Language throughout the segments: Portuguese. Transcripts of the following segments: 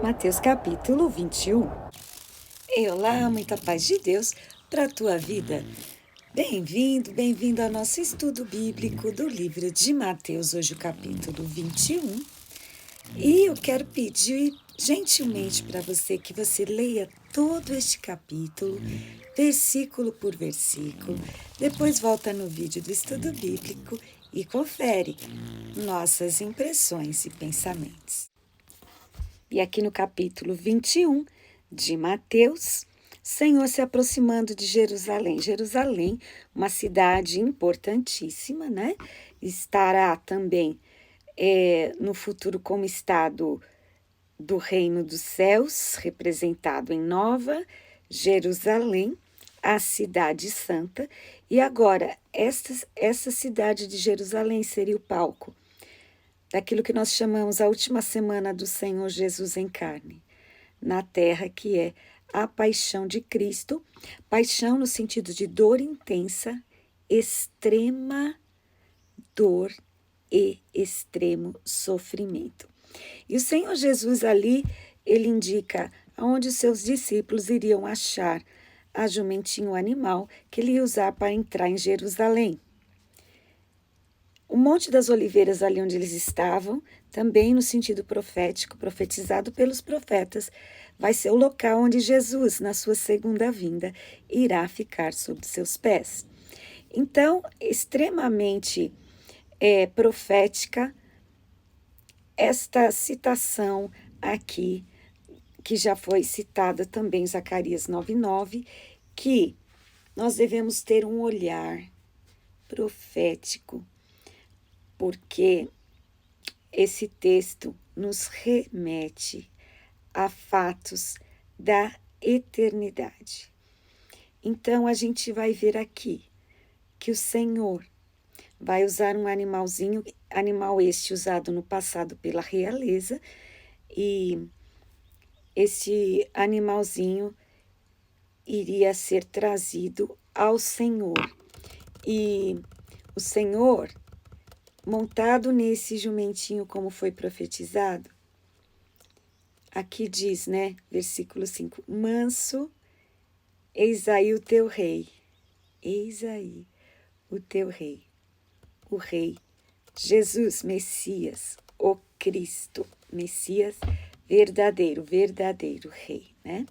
Mateus capítulo 21. E olá, muita paz de Deus para a tua vida. Bem-vindo ao nosso estudo bíblico do livro de Mateus, hoje o capítulo 21. E eu quero pedir gentilmente para você que você leia todo este capítulo, versículo por versículo. Depois volta no vídeo do estudo bíblico e confere nossas impressões e pensamentos. E aqui no capítulo 21 de Mateus, Senhor se aproximando de Jerusalém. Jerusalém, uma cidade importantíssima, né? Estará também no futuro como estado do reino dos céus, representado em Nova Jerusalém, a cidade santa. E agora, essa cidade de Jerusalém seria o palco daquilo que nós chamamos a última semana do Senhor Jesus em carne, na terra, que é a paixão de Cristo, paixão no sentido de dor intensa, extrema dor e extremo sofrimento. E o Senhor Jesus ali, ele indica aonde os seus discípulos iriam achar a jumentinho animal que ele ia usar para entrar em Jerusalém. O Monte das Oliveiras, ali onde eles estavam, também no sentido profético, profetizado pelos profetas, vai ser o local onde Jesus, na sua segunda vinda, irá ficar sob seus pés. Então, extremamente profética esta citação aqui, que já foi citada também em Zacarias 9:9, que nós devemos ter um olhar profético, porque esse texto nos remete a fatos da eternidade. Então, a gente vai ver aqui que o Senhor vai usar um animalzinho, animal este usado no passado pela realeza, e esse animalzinho iria ser trazido ao Senhor. E o Senhor, montado nesse jumentinho, como foi profetizado, aqui diz, né, versículo 5, manso, eis aí o teu rei, eis aí o teu rei, o rei Jesus, Messias, o Cristo, Messias verdadeiro, verdadeiro rei, né?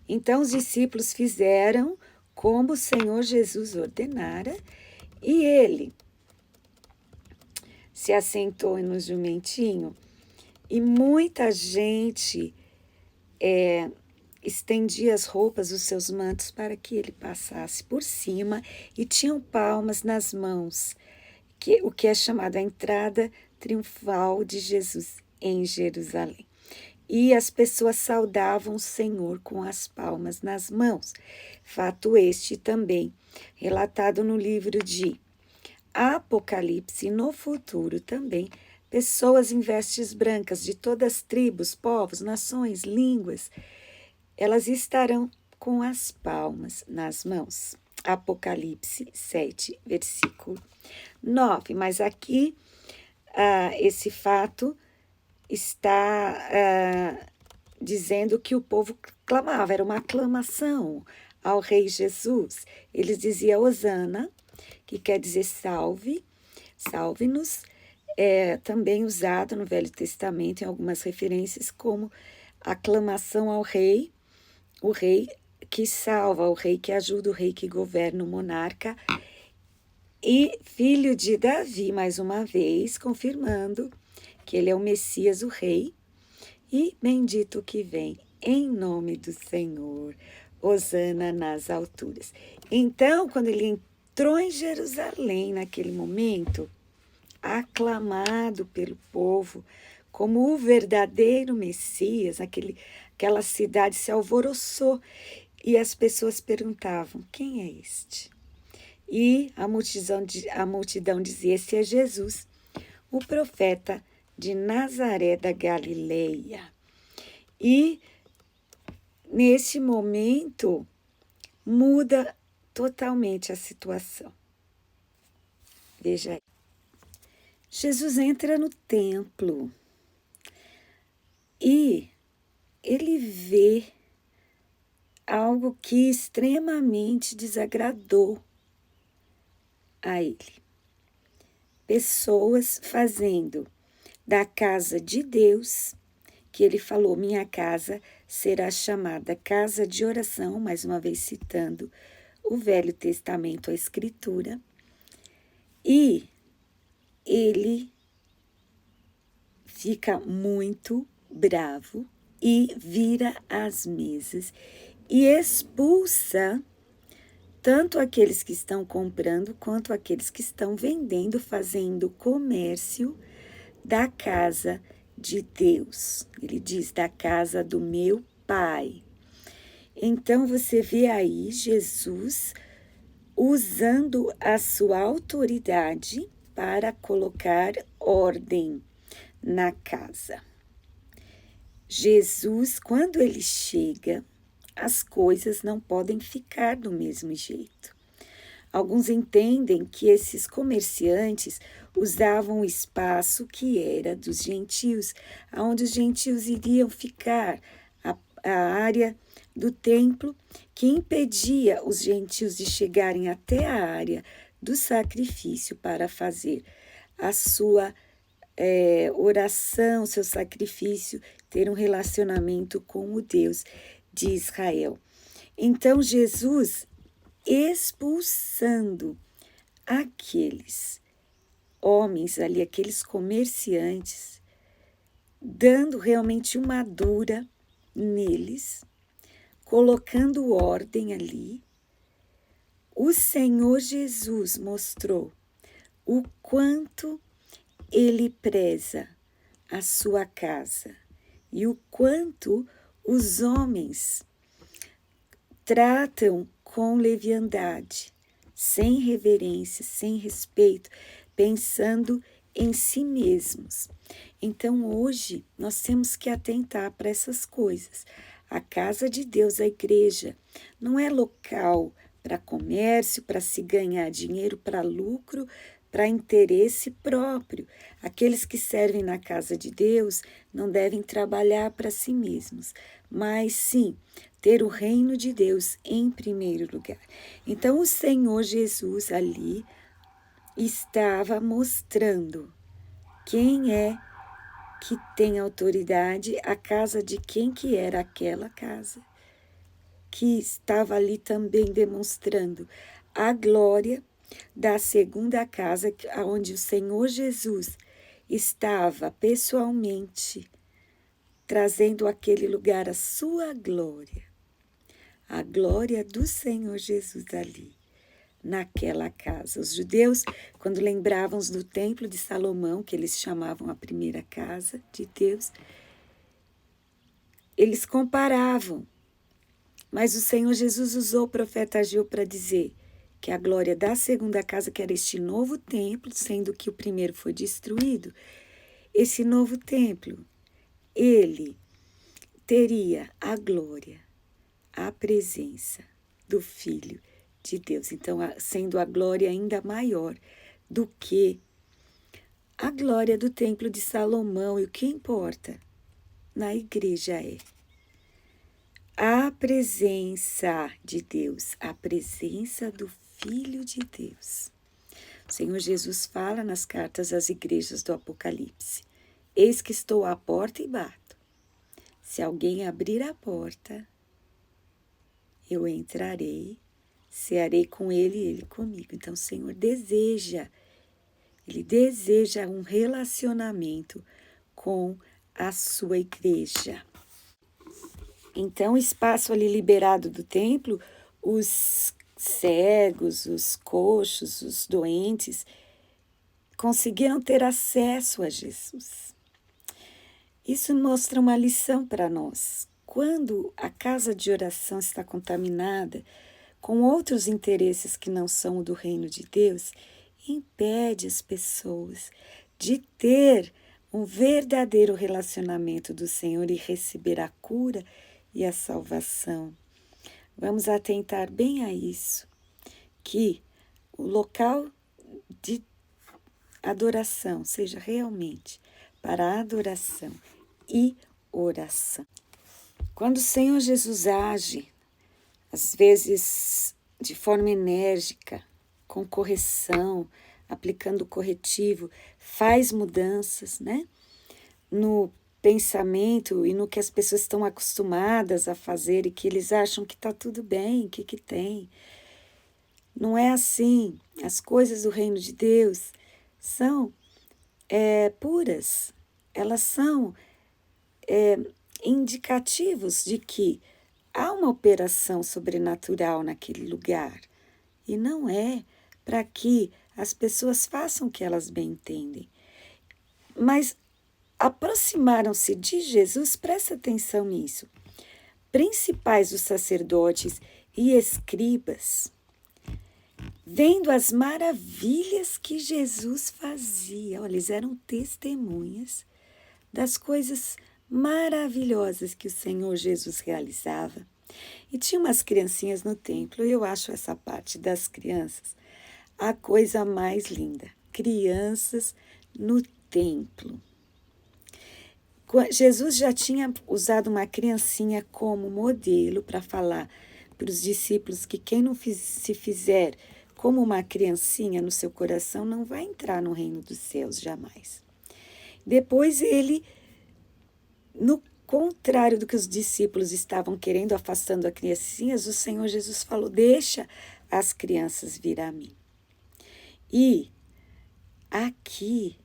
Então os discípulos fizeram como o Senhor Jesus ordenara, e ele se assentou no jumentinho, e muita gente estendia as roupas, os seus mantos, para que ele passasse por cima, e tinham palmas nas mãos, o que é chamado a entrada triunfal de Jesus em Jerusalém. E as pessoas saudavam o Senhor com as palmas nas mãos. Fato este também relatado no livro de Apocalipse. No futuro também, pessoas em vestes brancas de todas as tribos, povos, nações, línguas, elas estarão com as palmas nas mãos. Apocalipse 7, versículo 9. Mas aqui, esse fato está dizendo que o povo clamava, era uma aclamação ao Rei Jesus. Eles diziam Hosana, que quer dizer salve, salve-nos, também usado no Velho Testamento em algumas referências como aclamação ao rei, o rei que salva, o rei que ajuda, o rei que governa, o monarca, e filho de Davi, mais uma vez, confirmando que ele é o Messias, o rei, e bendito que vem em nome do Senhor, hosana nas alturas. Então, quando ele entrou em Jerusalém, naquele momento, aclamado pelo povo como o verdadeiro Messias, aquela cidade se alvoroçou, e as pessoas perguntavam, quem é este? E a multidão dizia, esse é Jesus, o profeta de Nazaré da Galileia. E nesse momento muda totalmente a situação. Veja aí. Jesus entra no templo e ele vê algo que extremamente desagradou a ele. Pessoas fazendo da casa de Deus, que ele falou, minha casa será chamada casa de oração, mais uma vez citando o Velho Testamento, a Escritura, e ele fica muito bravo e vira as mesas e expulsa tanto aqueles que estão comprando quanto aqueles que estão vendendo, fazendo comércio da casa de Deus. Ele diz, da casa do meu Pai. Então, você vê aí Jesus usando a sua autoridade para colocar ordem na casa. Jesus, quando ele chega, as coisas não podem ficar do mesmo jeito. Alguns entendem que esses comerciantes usavam o espaço que era dos gentios, onde os gentios iriam ficar, a área do templo que impedia os gentios de chegarem até a área do sacrifício para fazer a sua oração, seu sacrifício, ter um relacionamento com o Deus de Israel. Então, Jesus expulsando aqueles homens ali, aqueles comerciantes, dando realmente uma dura neles, colocando ordem ali, o Senhor Jesus mostrou o quanto ele preza a sua casa e o quanto os homens tratam com leviandade, sem reverência, sem respeito, pensando em si mesmos. Então, hoje, nós temos que atentar para essas coisas. A casa de Deus, a igreja, não é local para comércio, para se ganhar dinheiro, para lucro, para interesse próprio. Aqueles que servem na casa de Deus não devem trabalhar para si mesmos, mas sim ter o reino de Deus em primeiro lugar. Então, o Senhor Jesus ali estava mostrando quem é que tem autoridade, a casa de quem que era aquela casa, que estava ali também demonstrando a glória da segunda casa, onde o Senhor Jesus estava pessoalmente trazendo àquele lugar a sua glória, a glória do Senhor Jesus ali, naquela casa. Os judeus, quando lembravam do templo de Salomão, que eles chamavam a primeira casa de Deus, eles comparavam, mas o Senhor Jesus usou o profeta Ageu para dizer que a glória da segunda casa, que era este novo templo, sendo que o primeiro foi destruído, esse novo templo, ele teria a glória, a presença do Filho de Deus. Então, sendo a glória ainda maior do que a glória do templo de Salomão. E o que importa na igreja é a presença de Deus, a presença do Filho de Deus. O Senhor Jesus fala nas cartas às igrejas do Apocalipse: eis que estou à porta e bato. Se alguém abrir a porta, eu entrarei, cearei com ele e ele comigo. Então, o Senhor Ele deseja um relacionamento com a sua igreja. Então, o espaço ali liberado do templo, os cegos, os coxos, os doentes, conseguiram ter acesso a Jesus. Isso mostra uma lição para nós. Quando a casa de oração está contaminada com outros interesses que não são o do reino de Deus, impede as pessoas de ter um verdadeiro relacionamento do Senhor e receber a cura e a salvação. Vamos atentar bem a isso, que o local de adoração seja realmente para adoração e oração. Quando o Senhor Jesus age, às vezes de forma enérgica, com correção, aplicando corretivo, faz mudanças, né? No pensamento e no que as pessoas estão acostumadas a fazer e que eles acham que está tudo bem, o que que tem. Não é assim. As coisas do reino de Deus são puras. Elas são indicativos de que há uma operação sobrenatural naquele lugar. E não é para que as pessoas façam o que elas bem entendem. Mas aproximaram-se de Jesus, presta atenção nisso, principais dos sacerdotes e escribas, vendo as maravilhas que Jesus fazia. Olha, eles eram testemunhas das coisas maravilhosas que o Senhor Jesus realizava. E tinha umas criancinhas no templo, e eu acho essa parte das crianças a coisa mais linda. Crianças no templo. Jesus já tinha usado uma criancinha como modelo para falar para os discípulos que quem não se fizer como uma criancinha no seu coração não vai entrar no reino dos céus jamais. Depois ele, no contrário do que os discípulos estavam querendo, afastando as criancinhas, o Senhor Jesus falou: deixa as crianças vir a mim. E aqui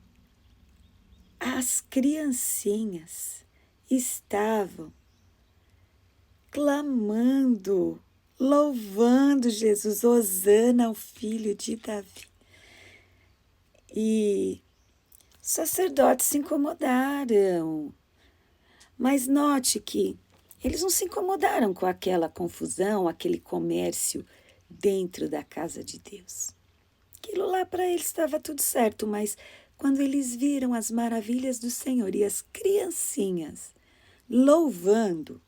as criancinhas estavam clamando, louvando Jesus, hosana ao filho de Davi. E os sacerdotes se incomodaram. Mas note que eles não se incomodaram com aquela confusão, aquele comércio dentro da casa de Deus. Aquilo lá para eles estava tudo certo, mas quando eles viram as maravilhas do Senhor e as criancinhas louvando,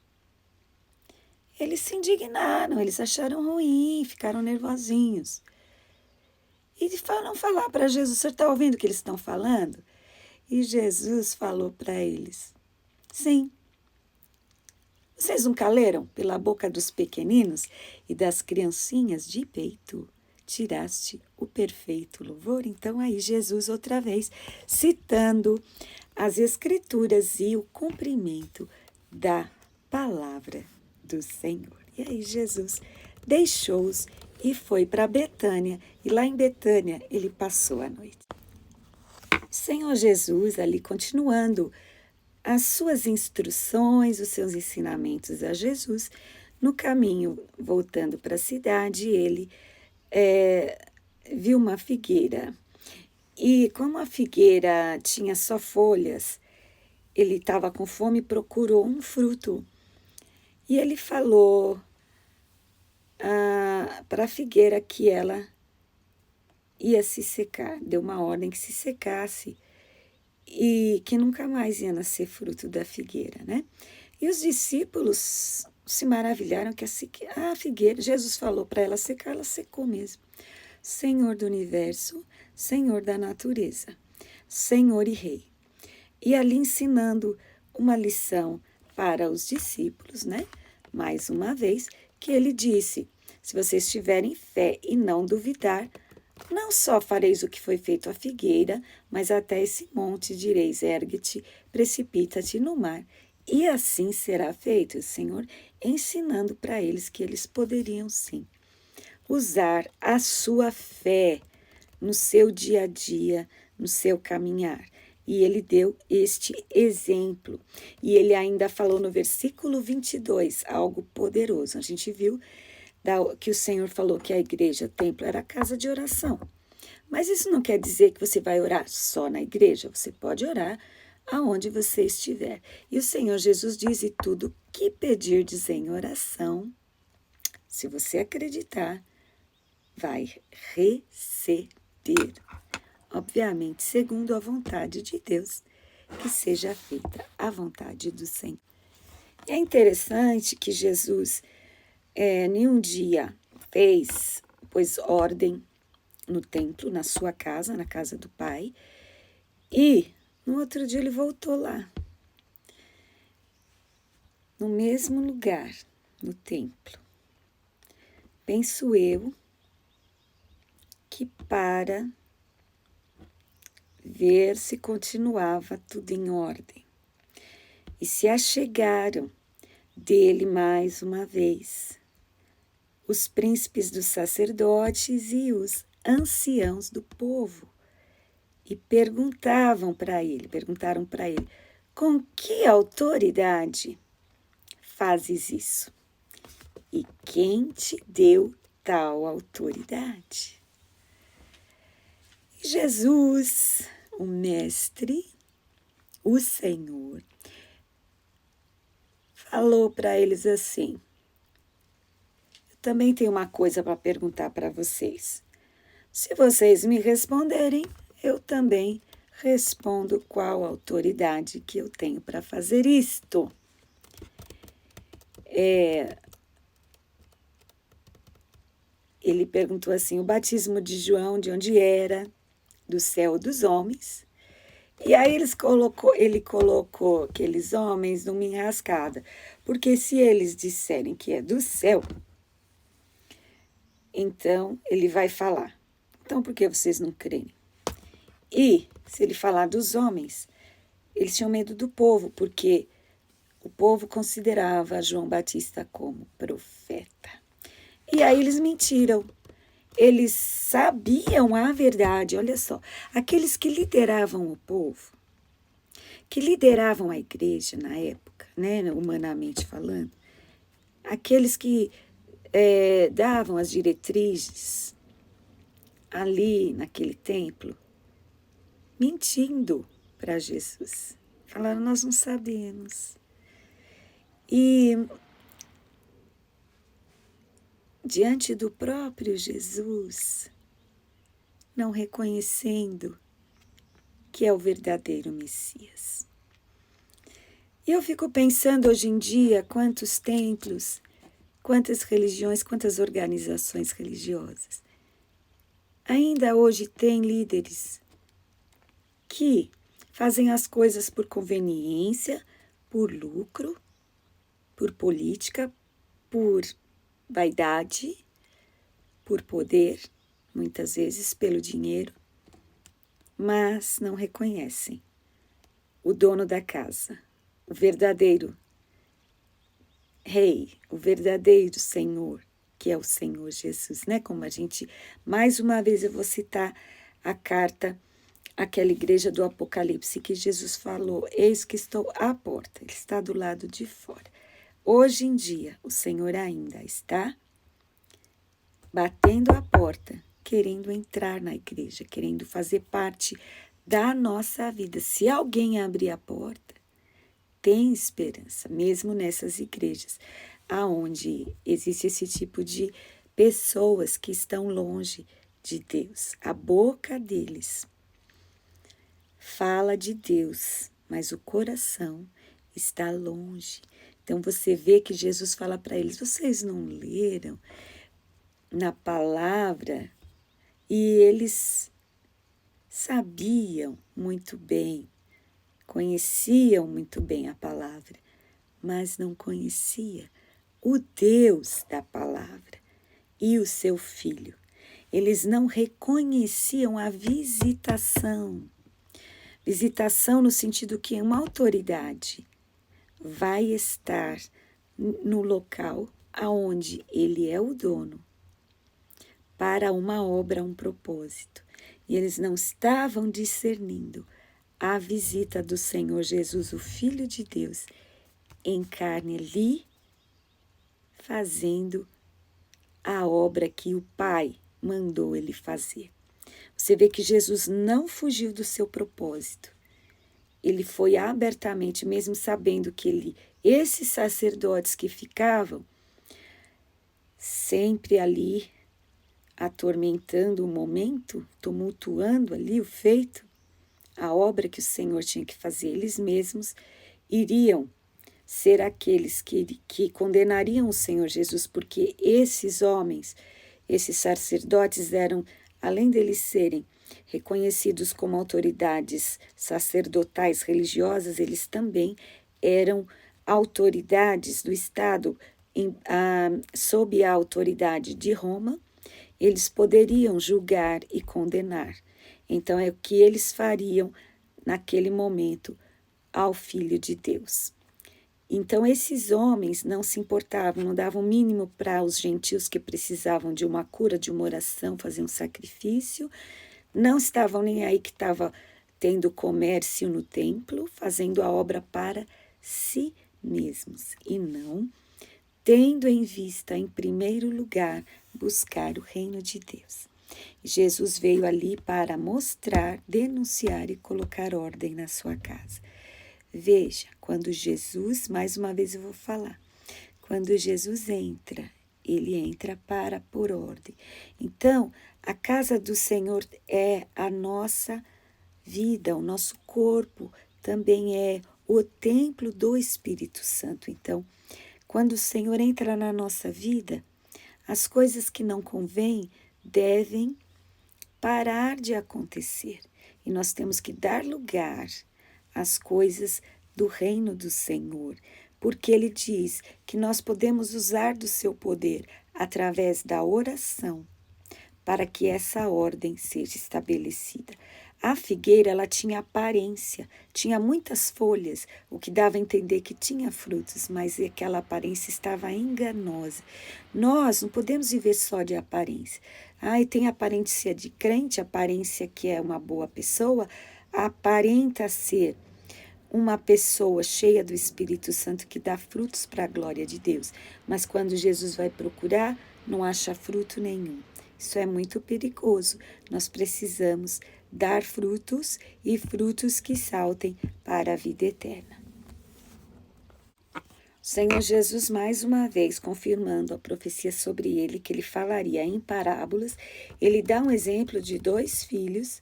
eles se indignaram, eles acharam ruim, ficaram nervosinhos. E foram falar para Jesus: você está ouvindo o que eles estão falando? E Jesus falou para eles: sim. Vocês nunca leram? Pela boca dos pequeninos e das criancinhas de peito tiraste o perfeito louvor. Então aí Jesus outra vez citando as escrituras e o cumprimento da palavra do Senhor. E aí Jesus deixou-os e foi para Betânia, e lá em Betânia ele passou a noite. O Senhor Jesus ali continuando as suas instruções, os seus ensinamentos a Jesus, no caminho voltando para a cidade, ele viu uma figueira. E como a figueira tinha só folhas, ele estava com fome e procurou um fruto. E ele falou para a figueira que ela ia se secar, deu uma ordem que se secasse e que nunca mais ia nascer fruto da figueira, né? E os discípulos se maravilharam que a figueira, Jesus falou para ela secar, ela secou mesmo. Senhor do universo, Senhor da natureza, Senhor e Rei. E ali ensinando uma lição para os discípulos, né? Mais uma vez, que ele disse: se vocês tiverem fé e não duvidar, não só fareis o que foi feito à figueira, mas até esse monte direis: ergue-te, precipita-te no mar. E assim será feito. O Senhor ensinando para eles que eles poderiam sim usar a sua fé no seu dia a dia, no seu caminhar. E ele deu este exemplo. E ele ainda falou no versículo 22, algo poderoso. A gente viu que o Senhor falou que a igreja, o templo, era a casa de oração. Mas isso não quer dizer que você vai orar só na igreja. Você pode orar aonde você estiver. E o Senhor Jesus diz: e tudo que pedirdes em oração, se você acreditar, vai receber. Obviamente, segundo a vontade de Deus, que seja feita a vontade do Senhor. É interessante que Jesus, nenhum dia pôs ordem no templo, na sua casa, na casa do Pai, e no outro dia ele voltou lá. no mesmo lugar, no templo. Penso eu que para ver se continuava tudo em ordem. E se achegaram dele mais uma vez os príncipes dos sacerdotes e os anciãos do povo, e perguntaram para ele, com que autoridade fazes isso? E quem te deu tal autoridade? E Jesus, o Mestre, o Senhor, falou para eles assim: eu também tenho uma coisa para perguntar para vocês. Se vocês me responderem, eu também respondo qual autoridade que eu tenho para fazer isto. Ele perguntou assim: o batismo de João, de onde era? Do céu ou dos homens? E aí ele colocou aqueles homens numa enrascada, porque se eles disserem que é do céu, então ele vai falar: então por que vocês não creem? E se ele falar dos homens, eles tinham medo do povo, porque o povo considerava João Batista como profeta. E aí eles mentiram. Eles sabiam a verdade. Olha só, aqueles que lideravam o povo, que lideravam a igreja na época, né, humanamente falando, aqueles que davam as diretrizes ali naquele templo, mentindo para Jesus. Falaram: nós não sabemos. E diante do próprio Jesus, não reconhecendo que é o verdadeiro Messias. E eu fico pensando hoje em dia quantos templos, quantas religiões, quantas organizações religiosas ainda hoje tem líderes que fazem as coisas por conveniência, por lucro, por política, por vaidade, por poder, muitas vezes pelo dinheiro, mas não reconhecem o dono da casa, o verdadeiro Rei, o verdadeiro Senhor, que é o Senhor Jesus, né? Como a gente, mais uma vez eu vou citar a carta, aquela igreja do Apocalipse que Jesus falou: eis que estou à porta, ele está do lado de fora. Hoje em dia, o Senhor ainda está batendo a porta, querendo entrar na igreja, querendo fazer parte da nossa vida. Se alguém abrir a porta, tem esperança, mesmo nessas igrejas, aonde existe esse tipo de pessoas que estão longe de Deus. A boca deles fala de Deus, mas o coração está longe. Então você vê que Jesus fala para eles: vocês não leram na palavra? E eles sabiam muito bem, conheciam muito bem a palavra, mas não conhecia o Deus da palavra e o seu Filho. Eles não reconheciam a visitação. Visitação no sentido que uma autoridade vai estar no local aonde ele é o dono para uma obra, um propósito. E eles não estavam discernindo a visita do Senhor Jesus, o Filho de Deus, em carne ali, fazendo a obra que o Pai mandou ele fazer. Você vê que Jesus não fugiu do seu propósito. Ele foi abertamente, mesmo sabendo que esses sacerdotes que ficavam sempre ali, atormentando o momento, tumultuando ali o feito, a obra que o Senhor tinha que fazer, eles mesmos iriam ser aqueles que condenariam o Senhor Jesus, porque esses homens, esses sacerdotes eram, além deles serem reconhecidos como autoridades sacerdotais religiosas, eles também eram autoridades do Estado, sob a autoridade de Roma, eles poderiam julgar e condenar. Então, é o que eles fariam naquele momento ao Filho de Deus. Então, esses homens não se importavam, não davam o mínimo para os gentios que precisavam de uma cura, de uma oração, fazer um sacrifício, não estavam nem aí que estava tendo comércio no templo, fazendo a obra para si mesmos, e não tendo em vista, em primeiro lugar, buscar o reino de Deus. Jesus veio ali para mostrar, denunciar e colocar ordem na sua casa. Veja, quando Jesus, mais uma vez eu vou falar, quando Jesus entra, ele entra para pôr ordem. Então, a casa do Senhor é a nossa vida, o nosso corpo também é o templo do Espírito Santo. Então, quando o Senhor entra na nossa vida, as coisas que não convêm devem parar de acontecer. E nós temos que dar lugar às coisas do reino do Senhor, porque Ele diz que nós podemos usar do seu poder através da oração para que essa ordem seja estabelecida. A figueira, ela tinha aparência, tinha muitas folhas, o que dava a entender que tinha frutos, mas aquela aparência estava enganosa. Nós não podemos viver só de aparência. E tem aparência de crente, aparência que é uma boa pessoa, aparenta ser uma pessoa cheia do Espírito Santo que dá frutos para a glória de Deus. Mas quando Jesus vai procurar, não acha fruto nenhum. Isso é muito perigoso. Nós precisamos dar frutos e frutos que saltem para a vida eterna. O Senhor Jesus, mais uma vez, confirmando a profecia sobre ele, que ele falaria em parábolas, ele dá um exemplo de 2 filhos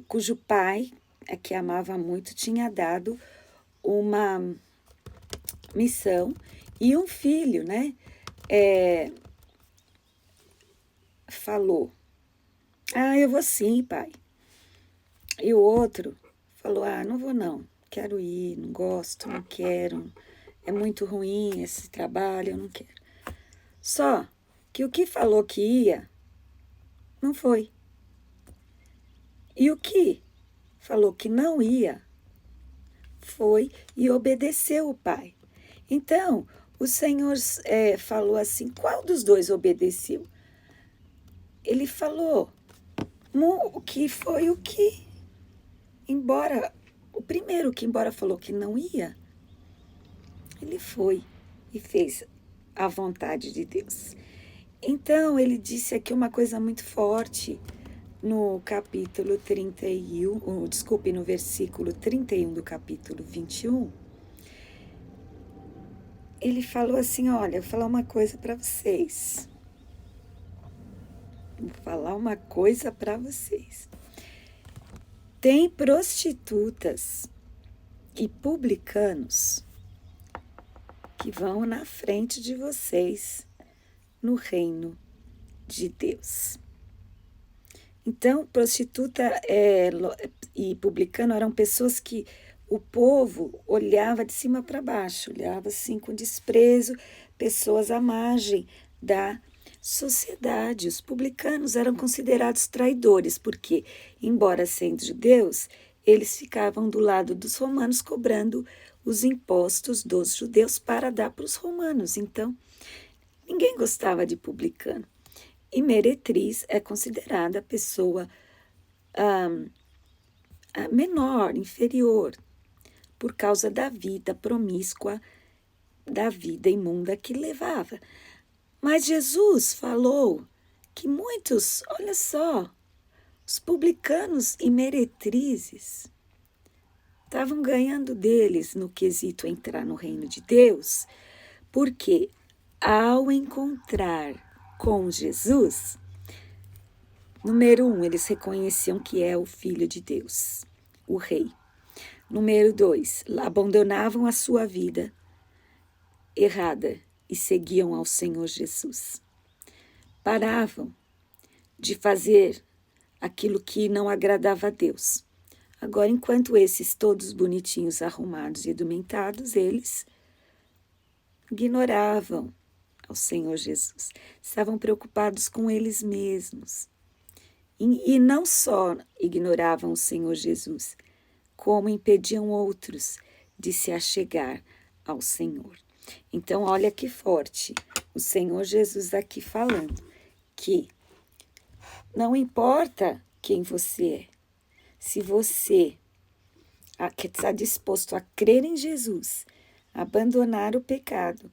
cujo pai, que amava muito, tinha dado uma missão, e um filho, falou, eu vou sim, pai. E o outro falou, não vou não, quero ir, não gosto, não quero, é muito ruim esse trabalho, eu não quero. Só que o que falou que ia, não foi. E o que falou que não ia, foi e obedeceu o pai. Então, o Senhor falou assim, qual dos 2 obedeceu? Ele falou o que foi o que, embora o primeiro que embora falou que não ia, ele foi e fez a vontade de Deus. Então, ele disse aqui uma coisa muito forte no capítulo 31, no versículo 31 do capítulo 21. Ele falou assim, olha, vou falar uma coisa para vocês. Tem prostitutas e publicanos que vão na frente de vocês no reino de Deus. Então, prostituta e publicano eram pessoas que o povo olhava de cima para baixo, olhava assim com desprezo, pessoas à margem da sociedade. Os publicanos eram considerados traidores, porque, embora sendo judeus, eles ficavam do lado dos romanos cobrando os impostos dos judeus para dar para os romanos. Então, ninguém gostava de publicano. E meretriz é considerada a pessoa menor, inferior, por causa da vida promíscua, da vida imunda que levava. Mas Jesus falou que muitos, olha só, os publicanos e meretrizes estavam ganhando deles no quesito entrar no reino de Deus, porque ao encontrar com Jesus, número 1, eles reconheciam que é o Filho de Deus, o Rei. Número 2, abandonavam a sua vida errada e seguiam ao Senhor Jesus. Paravam de fazer aquilo que não agradava a Deus. Agora, enquanto esses todos bonitinhos, arrumados e edumentados, eles ignoravam ao Senhor Jesus. Estavam preocupados com eles mesmos. E não só ignoravam o Senhor Jesus, como impediam outros de se achegar ao Senhor. Então, olha que forte o Senhor Jesus aqui falando, que não importa quem você é, se você está disposto a crer em Jesus, abandonar o pecado,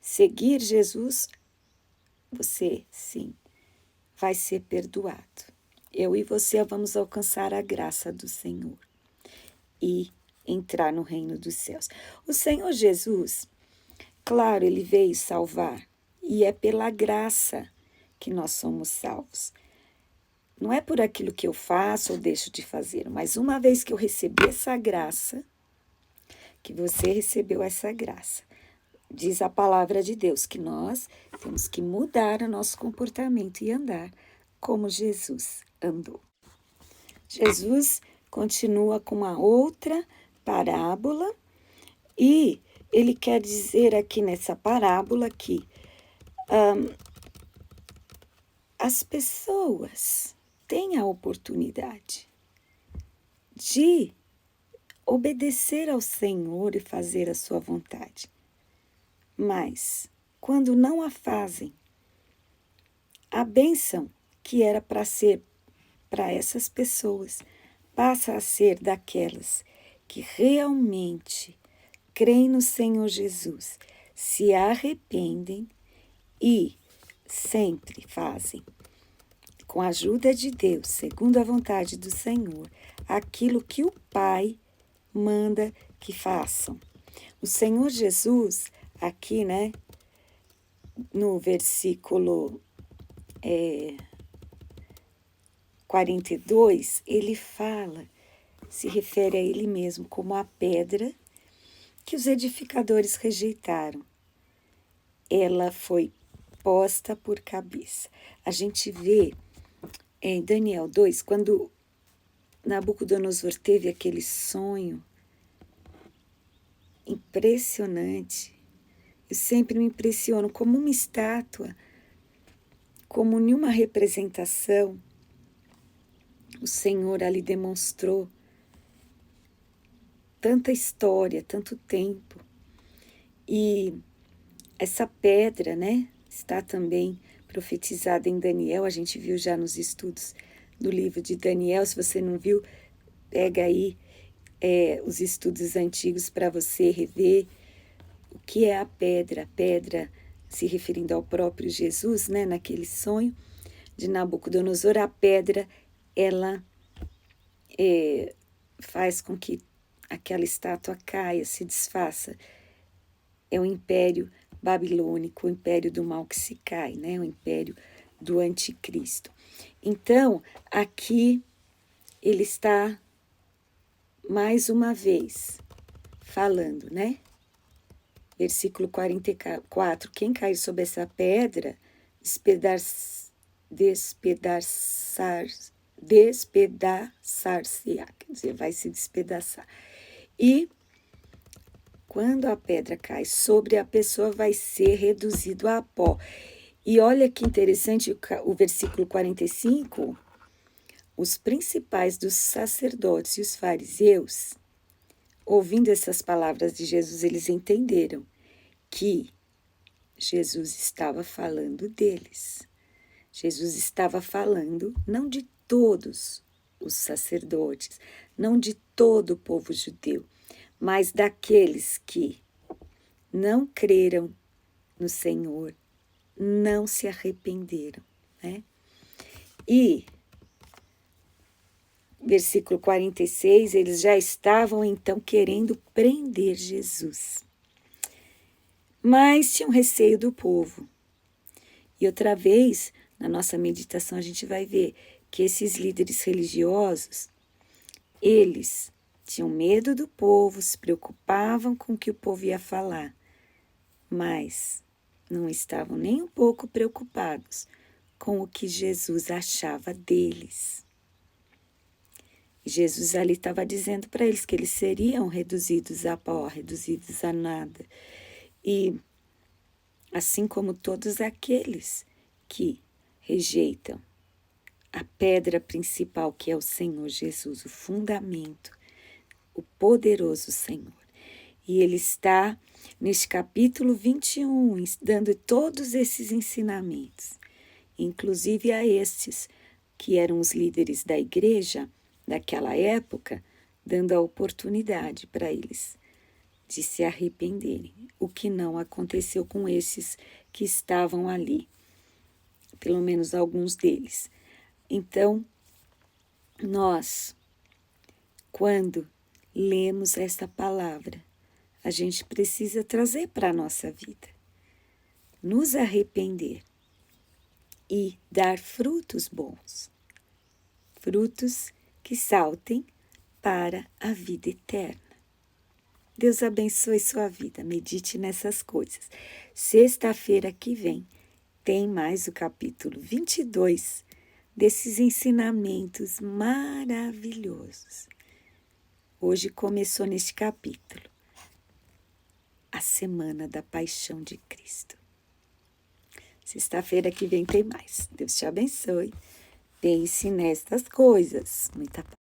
seguir Jesus, você, sim, vai ser perdoado. Eu e você vamos alcançar a graça do Senhor e entrar no reino dos céus. O Senhor Jesus, claro, ele veio salvar, e é pela graça que nós somos salvos. Não é por aquilo que eu faço ou deixo de fazer, mas uma vez que eu recebi essa graça, que você recebeu essa graça, diz a palavra de Deus que nós temos que mudar o nosso comportamento e andar como Jesus andou. Jesus continua com uma outra parábola e ele quer dizer aqui nessa parábola que as pessoas têm a oportunidade de obedecer ao Senhor e fazer a sua vontade. Mas, quando não a fazem, a bênção que era para ser para essas pessoas passa a ser daquelas que realmente creem no Senhor Jesus, se arrependem e sempre fazem, com a ajuda de Deus, segundo a vontade do Senhor, aquilo que o Pai manda que façam. O Senhor Jesus, aqui, né, no versículo 42, ele fala, se refere a ele mesmo como a pedra que os edificadores rejeitaram. Ela foi posta por cabeça. A gente vê em Daniel 2, quando Nabucodonosor teve aquele sonho impressionante. Eu sempre me impressiono como uma estátua, como nenhuma representação. O Senhor ali demonstrou tanta história, tanto tempo. E essa pedra, né, está também profetizada em Daniel. A gente viu já nos estudos do livro de Daniel. Se você não viu, pega aí os estudos antigos para você rever o que é a pedra se referindo ao próprio Jesus, né, naquele sonho de Nabucodonosor. A pedra, ela faz com que aquela estátua caia, se desfaça. É o império babilônico, o império do mal que se cai, né, o império do anticristo. Então, aqui ele está mais uma vez falando, né? Versículo 44, quem cair sobre essa pedra, despedaçar-se-á, quer dizer, vai se despedaçar. E quando a pedra cai sobre a pessoa, vai ser reduzido a pó. E olha que interessante o versículo 45, os principais dos sacerdotes e os fariseus, ouvindo essas palavras de Jesus, eles entenderam que Jesus estava falando deles. Jesus estava falando não de todos os sacerdotes, não de todo o povo judeu, mas daqueles que não creram no Senhor, não se arrependeram, né? E versículo 46, eles já estavam então querendo prender Jesus. Mas tinham receio do povo. E outra vez, na nossa meditação, a gente vai ver que esses líderes religiosos, eles tinham medo do povo, se preocupavam com o que o povo ia falar, mas não estavam nem um pouco preocupados com o que Jesus achava deles. Jesus ali estava dizendo para eles que eles seriam reduzidos a pó, reduzidos a nada. E assim como todos aqueles que rejeitam a pedra principal, que é o Senhor Jesus, o fundamento, o poderoso Senhor. E ele está neste capítulo 21, dando todos esses ensinamentos, inclusive a estes que eram os líderes da igreja daquela época, dando a oportunidade para eles de se arrependerem, o que não aconteceu com esses que estavam ali, pelo menos alguns deles. Então, nós, quando lemos esta palavra, a gente precisa trazer para a nossa vida, nos arrepender e dar frutos bons, frutos que saltem para a vida eterna. Deus abençoe sua vida, medite nessas coisas. Sexta-feira que vem tem mais o capítulo 22 desses ensinamentos maravilhosos. Hoje começou neste capítulo a Semana da Paixão de Cristo. Sexta-feira que vem tem mais. Deus te abençoe. Pense nestas coisas. Muita paz.